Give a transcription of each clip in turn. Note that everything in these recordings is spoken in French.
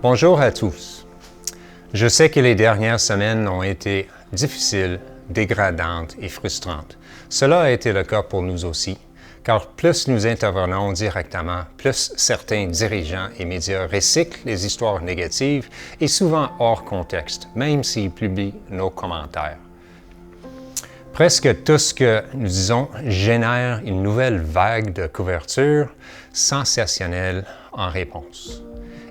Bonjour à tous. Je sais que les dernières semaines ont été difficiles, dégradantes et frustrantes. Cela a été le cas pour nous aussi, car plus nous intervenons directement, plus certains dirigeants et médias recyclent les histoires négatives et souvent hors contexte, même s'ils publient nos commentaires. Presque tout ce que nous disons génère une nouvelle vague de couverture sensationnelle en réponse.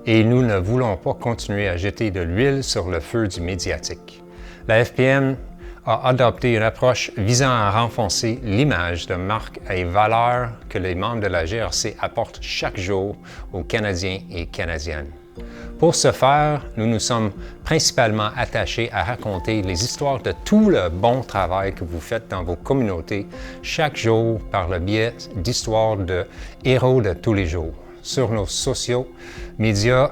Et nous ne voulons pas continuer à jeter de l'huile sur le feu du médiatique. La FPM a adopté une approche visant à renforcer l'image de marque et valeurs que les membres de la GRC apportent chaque jour aux Canadiens et Canadiennes. Pour ce faire, nous nous sommes principalement attachés à raconter les histoires de tout le bon travail que vous faites dans vos communautés chaque jour par le biais d'histoires de héros de tous les jours, sur nos sociaux, médias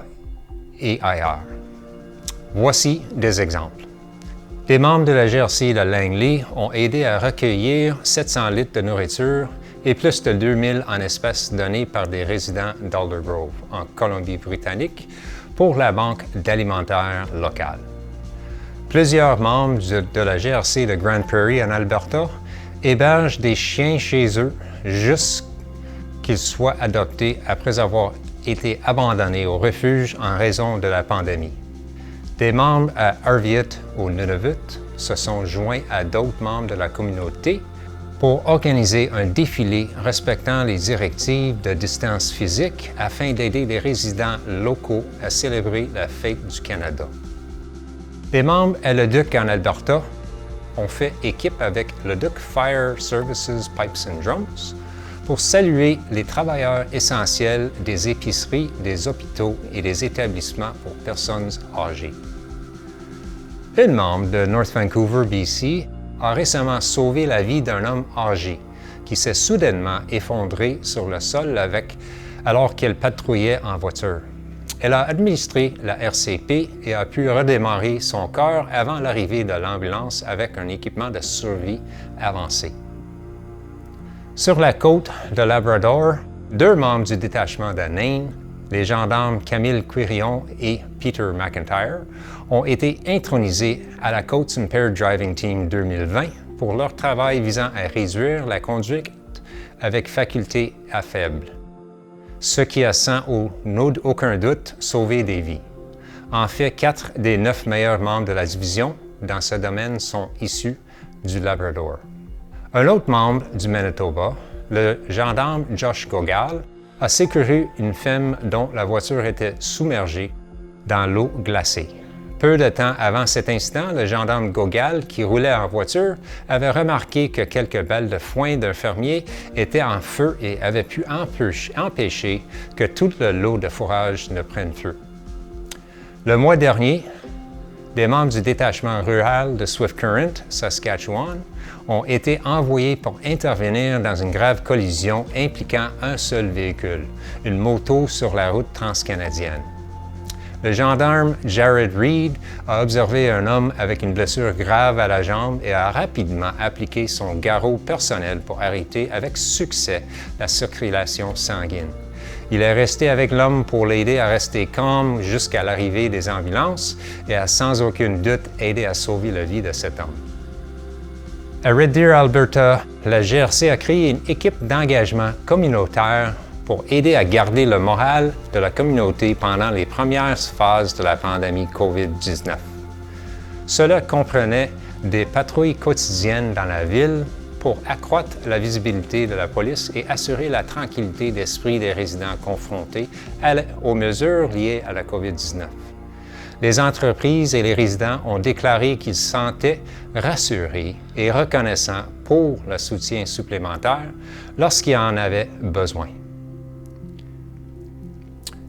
et ailleurs. Voici des exemples. Les membres de la GRC de Langley ont aidé à recueillir 700 litres de nourriture et plus de 2000 en espèces données par des résidents d'Aldergrove, en Colombie-Britannique, pour la Banque d'alimentaire locale. Plusieurs membres de la GRC de Grand Prairie en Alberta hébergent des chiens chez eux jusqu'à qu'ils soient adoptés après avoir été abandonnés au refuge en raison de la pandémie. Des membres à Arviat au Nunavut se sont joints à d'autres membres de la communauté pour organiser un défilé respectant les directives de distance physique afin d'aider les résidents locaux à célébrer la Fête du Canada. Des membres à Leduc en Alberta ont fait équipe avec Leduc Fire Services Pipes and Drums pour saluer les travailleurs essentiels des épiceries, des hôpitaux et des établissements pour personnes âgées. Une membre de North Vancouver, BC, a récemment sauvé la vie d'un homme âgé qui s'est soudainement effondré sur le sol alors qu'elle patrouillait en voiture. Elle a administré la RCP et a pu redémarrer son cœur avant l'arrivée de l'ambulance avec un équipement de survie avancé. Sur la côte de Labrador, deux membres du détachement de Nain, les gendarmes Camille Quirion et Peter McIntyre, ont été intronisés à la Côte Impaired Driving Team 2020 pour leur travail visant à réduire la conduite avec faculté à faible, ce qui a sans aucun doute sauvé des vies. En fait, 4 des 9 meilleurs membres de la division dans ce domaine sont issus du Labrador. Un autre membre du Manitoba, le gendarme Josh Gogal, a secouru une femme dont la voiture était submergée dans l'eau glacée. Peu de temps avant cet incident, le gendarme Gogal, qui roulait en voiture, avait remarqué que quelques balles de foin d'un fermier étaient en feu et avaient pu empêcher que tout le lot de fourrage ne prenne feu. Le mois dernier, des membres du détachement rural de Swift Current, Saskatchewan, ont été envoyés pour intervenir dans une grave collision impliquant un seul véhicule, une moto sur la route transcanadienne. Le gendarme Jared Reed a observé un homme avec une blessure grave à la jambe et a rapidement appliqué son garrot personnel pour arrêter avec succès la circulation sanguine. Il est resté avec l'homme pour l'aider à rester calme jusqu'à l'arrivée des ambulances et a sans aucun doute aidé à sauver la vie de cet homme. À Red Deer, Alberta, la GRC a créé une équipe d'engagement communautaire pour aider à garder le moral de la communauté pendant les premières phases de la pandémie COVID-19. Cela comprenait des patrouilles quotidiennes dans la ville pour accroître la visibilité de la police et assurer la tranquillité d'esprit des résidents confrontés aux mesures liées à la COVID-19. Les entreprises et les résidents ont déclaré qu'ils se sentaient rassurés et reconnaissants pour le soutien supplémentaire lorsqu'ils en avaient besoin.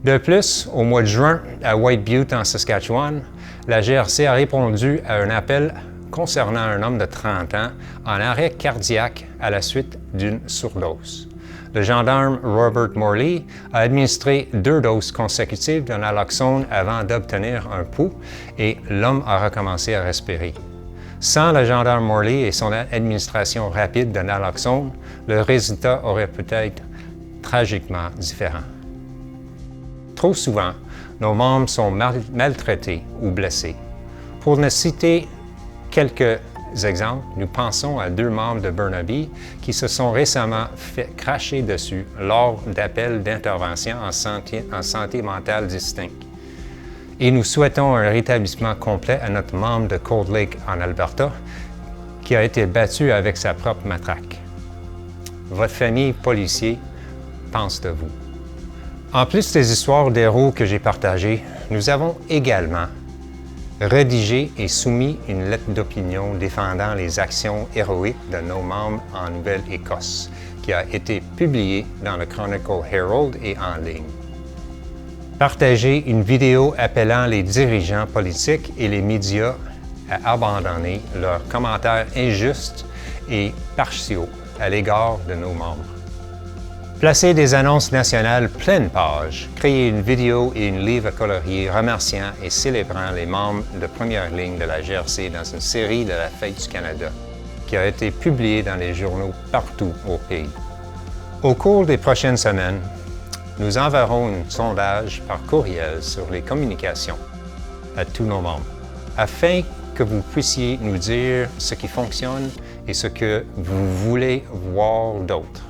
De plus, au mois de juin, à White Butte, en Saskatchewan, la GRC a répondu à un appel concernant un homme de 30 ans en arrêt cardiaque à la suite d'une surdose. Le gendarme Robert Morley a administré 2 doses consécutives de naloxone avant d'obtenir un pouls et l'homme a recommencé à respirer. Sans le gendarme Morley et son administration rapide de naloxone, le résultat aurait peut-être tragiquement différents. Trop souvent, nos membres sont maltraités ou blessés. Pour ne citer quelques exemples, nous pensons à 2 membres de Burnaby qui se sont récemment fait cracher dessus lors d'appels d'intervention en santé mentale distincts. Et nous souhaitons un rétablissement complet à notre membre de Cold Lake en Alberta qui a été battu avec sa propre matraque. Votre famille policier pense de vous. En plus des histoires d'héros que j'ai partagées, nous avons également rédigé et soumis une lettre d'opinion défendant les actions héroïques de nos membres en Nouvelle-Écosse, qui a été publiée dans le Chronicle Herald et en ligne. Partagez une vidéo appelant les dirigeants politiques et les médias à abandonner leurs commentaires injustes et partiaux à l'égard de nos membres. Placez des annonces nationales pleine page, créez une vidéo et une livre à colorier remerciant et célébrant les membres de première ligne de la GRC dans une série de la Fête du Canada qui a été publiée dans les journaux partout au pays. Au cours des prochaines semaines, nous enverrons un sondage par courriel sur les communications à tous nos membres, afin que vous puissiez nous dire ce qui fonctionne et ce que vous voulez voir d'autre,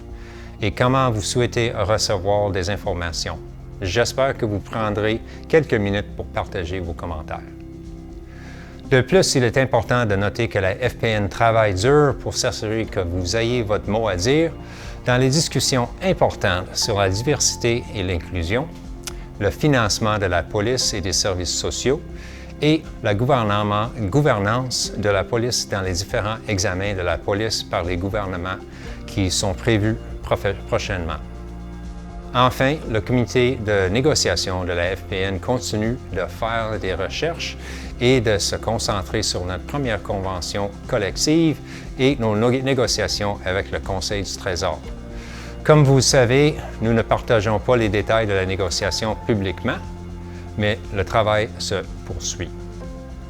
et comment vous souhaitez recevoir des informations. J'espère que vous prendrez quelques minutes pour partager vos commentaires. De plus, il est important de noter que la FPN travaille dur pour s'assurer que vous ayez votre mot à dire dans les discussions importantes sur la diversité et l'inclusion, le financement de la police et des services sociaux et la gouvernance de la police dans les différents examens de la police par les gouvernements qui sont prévus prochainement. Enfin, le comité de négociation de la FPN continue de faire des recherches et de se concentrer sur notre première convention collective et nos négociations avec le Conseil du Trésor. Comme vous le savez, nous ne partageons pas les détails de la négociation publiquement, mais le travail se poursuit.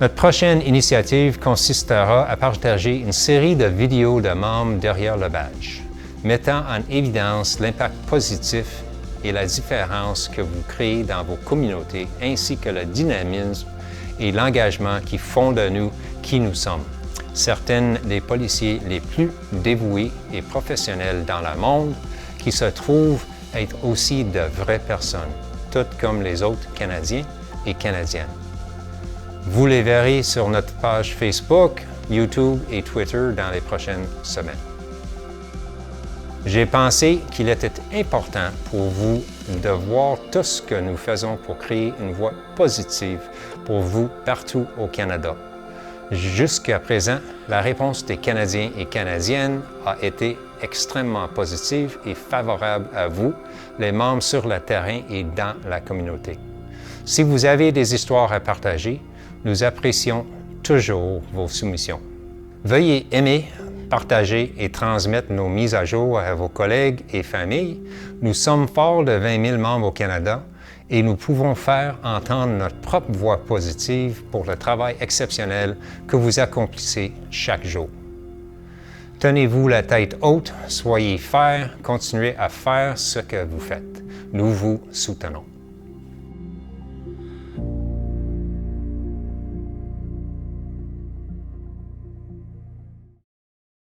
Notre prochaine initiative consistera à partager une série de vidéos de membres derrière le badge, mettant en évidence l'impact positif et la différence que vous créez dans vos communautés, ainsi que le dynamisme et l'engagement qui font de nous qui nous sommes. Certaines des policiers les plus dévoués et professionnels dans le monde qui se trouvent être aussi de vraies personnes, toutes comme les autres Canadiens et Canadiennes. Vous les verrez sur notre page Facebook, YouTube et Twitter dans les prochaines semaines. J'ai pensé qu'il était important pour vous de voir tout ce que nous faisons pour créer une voie positive pour vous partout au Canada. Jusqu'à présent, la réponse des Canadiens et Canadiennes a été extrêmement positive et favorable à vous, les membres sur le terrain et dans la communauté. Si vous avez des histoires à partager, nous apprécions toujours vos soumissions. Veuillez aimer, partager et transmettre nos mises à jour à vos collègues et familles. Nous sommes forts de 20 000 membres au Canada et nous pouvons faire entendre notre propre voix positive pour le travail exceptionnel que vous accomplissez chaque jour. Tenez-vous la tête haute, soyez fiers, continuez à faire ce que vous faites. Nous vous soutenons.